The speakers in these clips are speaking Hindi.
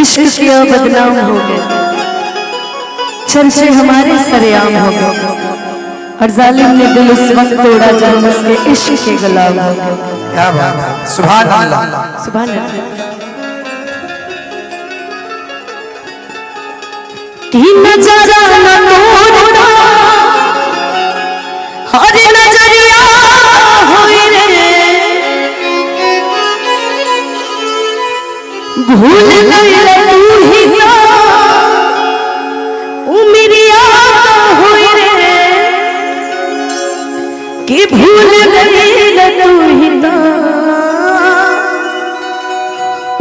इश्क किया बदनाम हो गए, चर्चे हमारे सरेआम हो गए, और जालिम ने दिल उस वक्त तोड़ा जब उसके इश्क के गुलाम हो गए। क्या बात है, सुभान अल्लाह, सुभान अल्लाह। कि नजारा न तोड़ना हर नजरिया होई रे, भूल गई तू ही तो उमरिया होई रे, कि भूल गई तू ही तो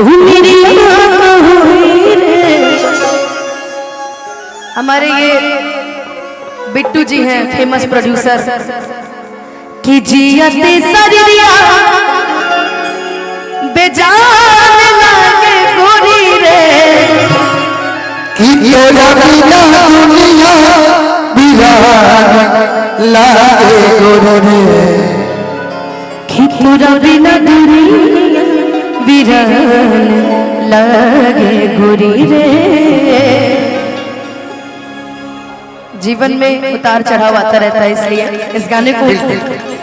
उमरिया होई रे। हमारे ये बिट्टू जी हैं फेमस प्रोड्यूसर, कि जियते सरिया बेजान लागे गोरी रे, कि तोरा बिना दुनिया वीरान लागे गोरी रे, कि तोरा बिना दुनिया वीरान लागे गोरी रे। जीवन में उतार चढ़ाव आता रहता है, इसलिए इस गाने को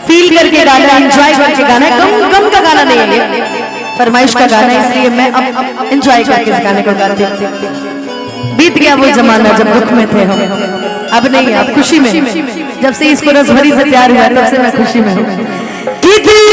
फील करके गाना, एंजॉय करके गाना, गम का गाना नहीं है ये, फरमाइश का गाना, इसलिए मैं अब एंजॉय करके इस गाने को गाती हूँ। बीत गया वो जमाना जब दुख में थे हम, अब नहीं, अब खुशी में। जब से इसको रसभरी से प्यार हुआ तब से मैं खुशी में हूँ। कि दिल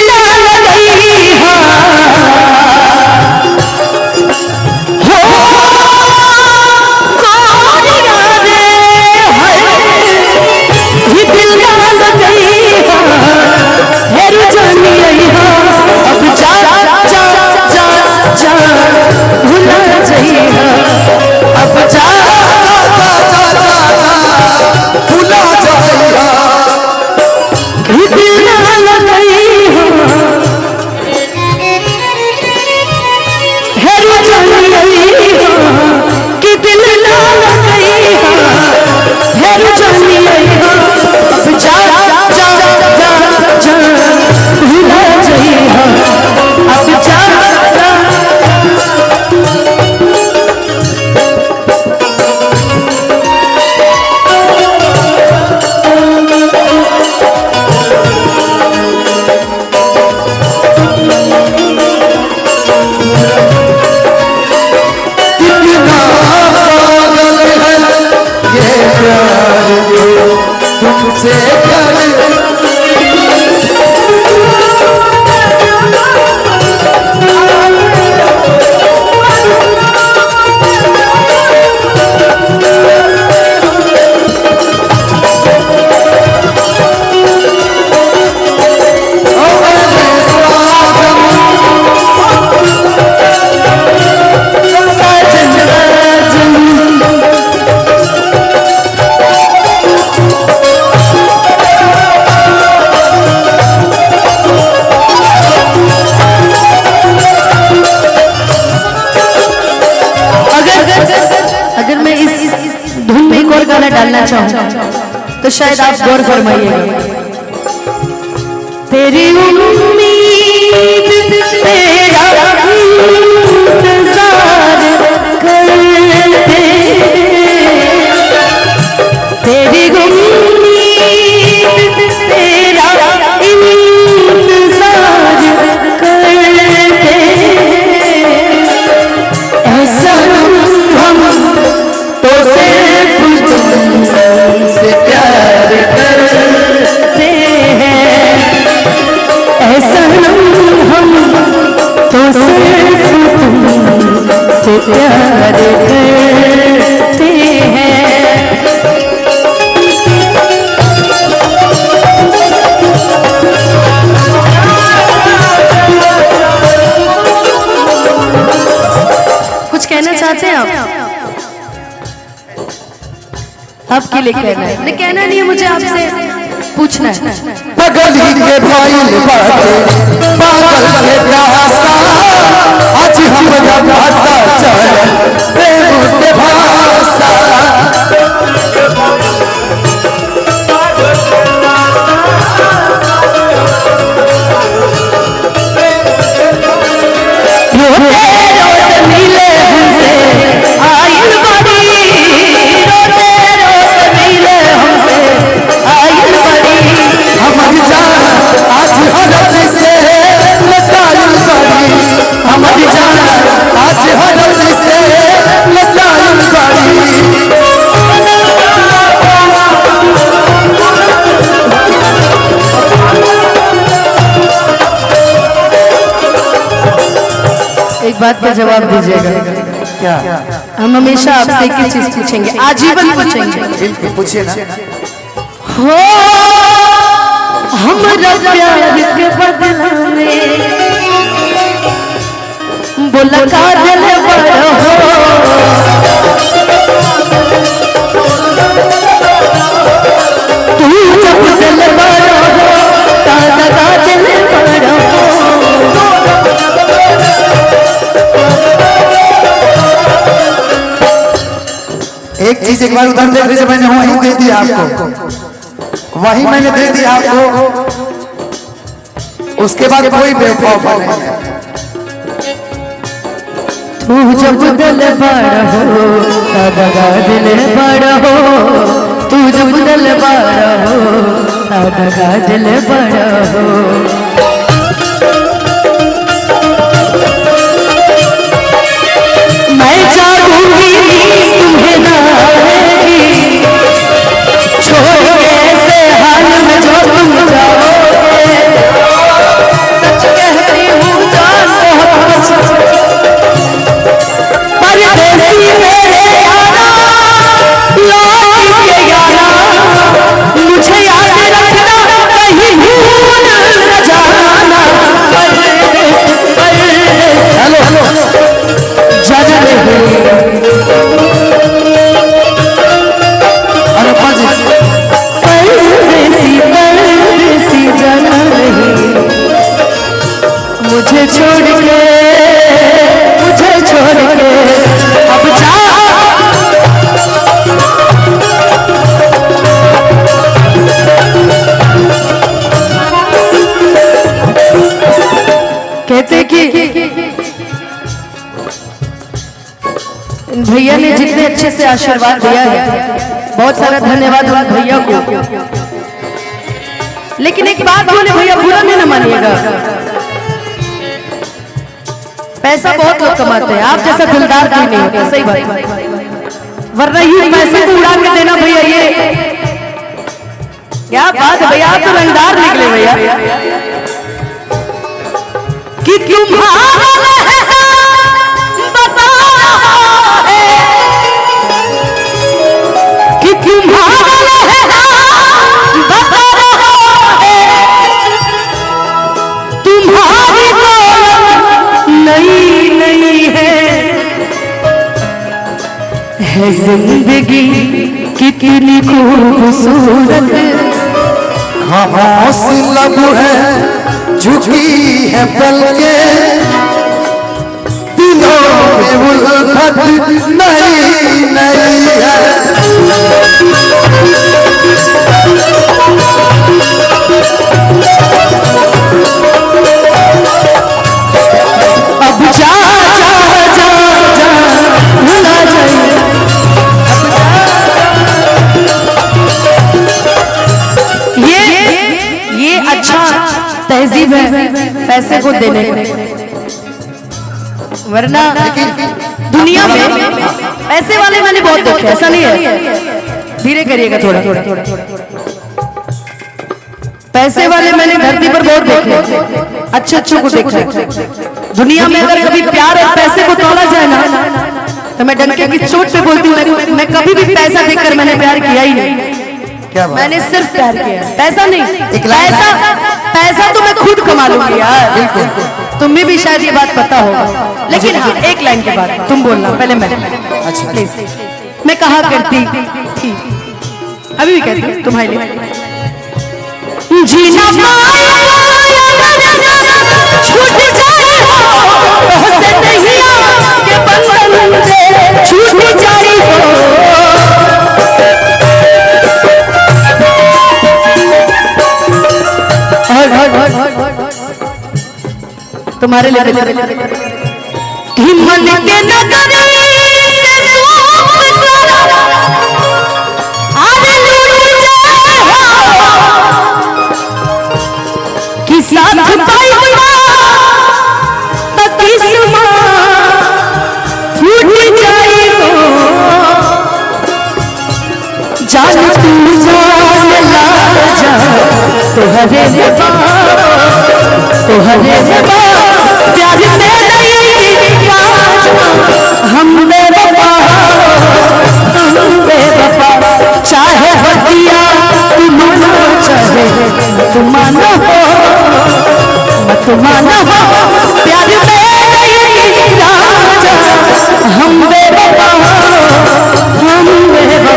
डालना चाहूं तो शायद आप गौर फरमाइएगा। तेरी उम्मीद तेरा इंतजार करते, तेरी उम्मीद तेरा इंतजार करते, ऐसा हम तो सिर्फ तुमसे प्यार करते हैं, ऐसा हम तो सिर्फ तुमसे प्यार करते हैं। कुछ कहना चाहते हैं आप? आपके लिए कहना है? नहीं कहना नहीं है, मुझे आपसे पूछना है। पगल ही के भाई पागल के प्यासा, आज हम पता चल प्रेम के भाषा, रोते रोते मिले हमसे बात का जवाब दीजिएगा। क्या? हम हमेशा आपसे एक ही चीज पूछेंगे, आजीवन पूछेंगे। बिल्कुल पूछिए ना। हो हमरा प्यार के बदला में बोला का दिल बड़ा हो, तू जब दिल बड़ा हो ताजा का दिल बड़ा हो। एक चीज एक बार उधर देख लीजिए, मैंने वहीं दे दिया आपको, वहीं मैंने दे दिया आपको, उसके बाद कोई बेवफा नहीं। तू जब दिल बड़ा हो ताजा दिल बड़ा हो, तू जब दिल बड़ा हो ताजा दिल बड़ा हो। मैं चाहूंगी तुम्हें ना रहेगी, छोड़ के ऐसे हाल में जो तुम जाओगे। सच कहती हूँ जान बहुत परदेसी मेरे यारा, लौट के यारा मुझे याद रखना, कहीं भूल न जाना। हेलो हेलो अरे पाजी परदेसी जाना नहीं, मुझे छोड़ के अब जा। कहते कि भैया ने जितने अच्छे से आशीर्वाद दिया है, बहुत सारा धन्यवाद उन भैया को। लेकिन एक बात बोले भैया, बुरा नहीं ना मानिएगा, पैसा बहुत लोग कमाते हैं, आप जैसा दिलदार कोई नहीं होता, सही बात। वरना ये पैसे को उड़ा के देना भैया, ये क्या बात है भैया, आप तो रंगदार निकले भैया। कि तुम्हारा बता है कि तुम्हारा बता है, तुम्हारी नहीं है जिंदगी कितनी खूबसूरत। खामोश लब है झुकी है पलके, दिलों में उल्फत नहीं है। अब जा जा जा जा भुला जाए, ये अच्छा तहजीब है पैसे को देने का। वरना दुनिया में पैसे वाले मैंने बहुत देखे, ऐसा नहीं है, धीरे करिएगा थोड़ा थोड़ा थोड़ा। पैसे वाले मैंने धरती पर बहुत देखे, अच्छे अच्छों को देखा। दुनिया में अगर कभी प्यार और पैसे को तोड़ा जाए ना, तो मैं डंके की चोट पे बोलती हूँ, मैं कभी भी पैसा देखकर मैंने प्यार किया ही नहीं। क्या बात? मैंने सिर्फ प्यार किया, पैसा नहीं। पैसा तो मैं खुद कमा लूंगी यार, बिल्कुल। तुम्हें भी शायद ये बात पता होगा, लेकिन हाँ, एक लाइन के बाद तुम बोलना, पहले मैं। अच्छा प्लीज। मैं कहा करती थी, अभी भी कहती हूँ तुम्हारे लिए, जीना छूट जाए हो से नहीं के बंधन से छूट जाए हो। तुम्हारे लिए हिम्मत के नगर कि साथ छूट जाए हो। जान तू जान ला जा तोहरे प्यार में नहीं माना हो प्यार में नहीं राजा, हम बेवफा, हम बेवफा।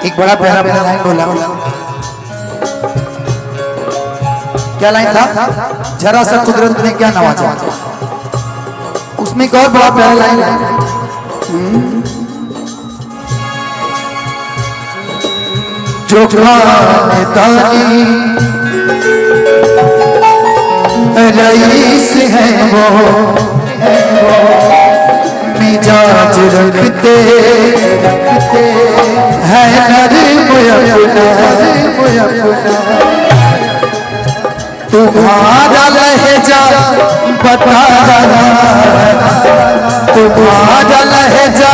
एक बड़ा प्यारा प्यारा लाइन बोला, क्या लाइन था? जरा सा कुदरत ने क्या नवाजा, उसमें एक और बड़ा प्यारा लाइन है, जो खानदानी रईस है वो मिजाज रखते है तुम्हारा लहजा बता रहा, तुम्हारा लहजा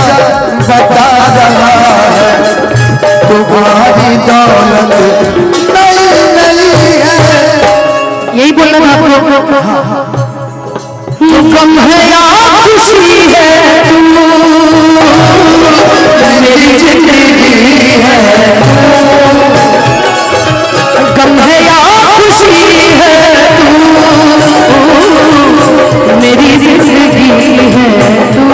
बता रहा है, तुम्हारी दौलत नई नई है। यही बोलना था आपको। जो कम है या खुशी है तू मेरी जिंदगी है, कम है या खुशी है तू मेरी जिंदगी है तू।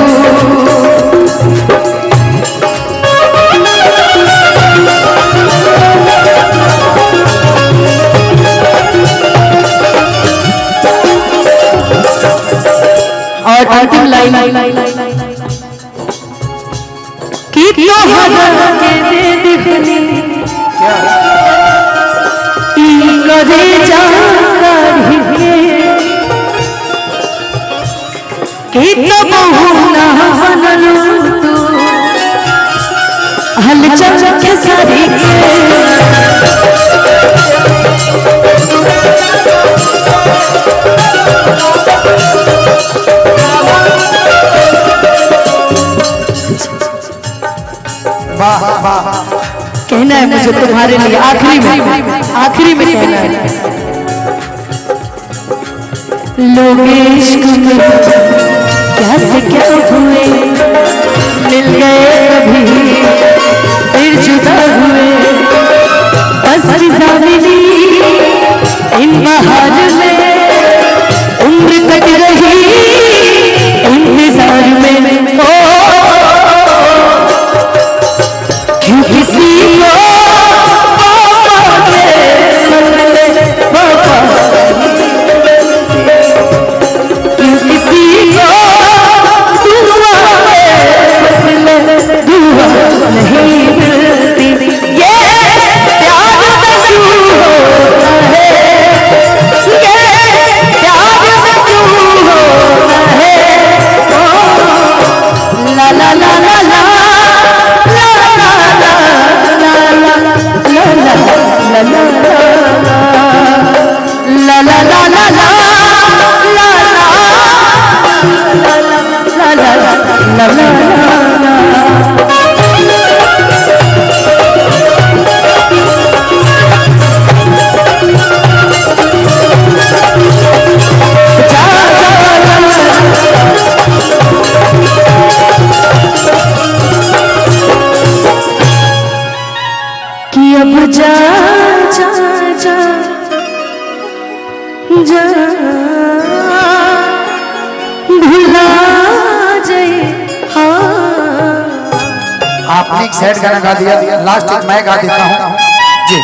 और अंतिम लाइन कि तो हवा के दे दिखनी करे जा रही कि तो बहुना बनलू तू हलचल खेसारी कहना है मुझे तुम्हारे लिए आखिरी में कहना है। लोग इश्क में क्या से क्या हुए, मिल गए कभी फिर जुदा हुए, बस फिजामिनी इन बहार में उम्र कट रही इंतजार में। ओ क्यों किसी को क्यों किसी को दुआ नहीं मिलती, ये प्यार में क्यों होता है, ये प्यार में क्यों होता है। ला ला ला ला ला कि अब जा जा जा जा भुला जाए। आपने एक सैड गाना गा दिया, लास्ट एक मैं गा देता हूँ जी।